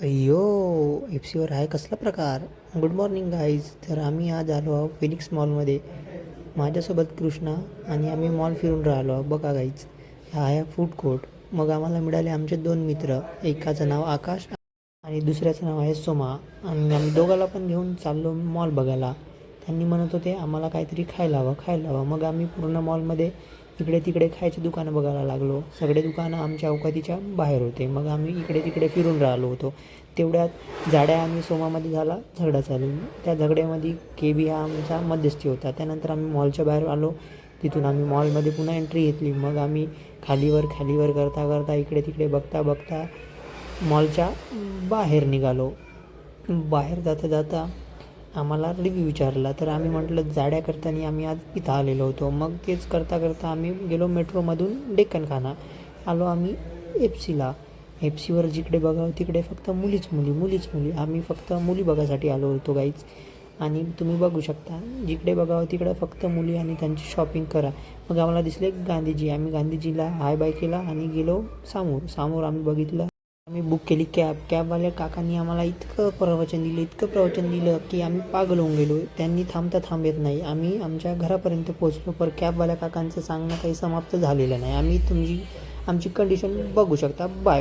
अय्यो! एफसीवर आहे कसला प्रकार. Good morning guys. तर आम्ही आज आलो आहोत फिनिक्स मॉलमध्ये. माझ्यासोबत कृष्णा आणि आम्ही मॉल फिरून राहिलो आहोत. बघा गाईज, हा आहे फूड कोर्ट. मग आम्हाला मिळाले आमचे 2 मित्र. एकाचं नाव आकाश आणि दुसऱ्याचं नाव आहे सोमा. आणि आम्ही दोघाला पण घेऊन चाललो मॉल बघायला. त्यांनी म्हणत होते आम्हाला काहीतरी खायला हवं खायला हवं. मग आम्ही पूर्ण मॉलमध्ये इकडे तिकडे खायची दुकानं बघायला लागलो. सगळे दुकानं आमच्या अवकातीच्या बाहेर होते. मग आम्ही इकडे तिकडे फिरून राहिलो होतो. तेवढ्यात जाड्या आणि सोमामध्ये झाला झगडा चालू. त्या झगड्यामध्ये केबी हा आमचा मध्यस्थी होता. त्यानंतर आम्ही मॉलच्या बाहेर आलो. तिथून आम्ही मॉलमध्ये पुन्हा एंट्री घेतली. मग आम्ही खालीवर करता करता इकडे तिकडे बघता बघता मॉलच्या बाहेर निघालो. बाहेर जाता जाता आम्हाला रिव्ह्यू विचारला. तर आम्ही म्हटलं जाड्या करताना आम्ही आज इथं आलेलो होतो. मग तेच करता करता आम्ही गेलो मेट्रोमधून डेक्कनखाना. आलो आम्ही एफसीला. एफसीवर जिकडे बघावं तिकडे फक्त मुलीच मुली. आम्ही फक्त मुली बघायसाठी आलो होतो गाईज. आणि तुम्ही बघू शकता जिकडे बघावं तिकडं फक्त मुली आणि त्यांची शॉपिंग करा. मग आम्हाला दिसले गांधीजी. आम्ही गांधीजीला हाय बाय केला आणि गेलो समोर आम्ही बघितलं. आम्ही बुक केली कॅबवाल्या काकांनी आम्हाला इतकं प्रवचन दिलं की आम्ही पागल होऊन गेलो. त्यांनी थांबता थांबत नाही. आम्ही आमच्या घरापर्यंत पोहोचलो. पण कॅबवाल्या काकांचं सांगणं काही समाप्त झालेलं नाही. आमची कंडिशन बघू शकता. बाय.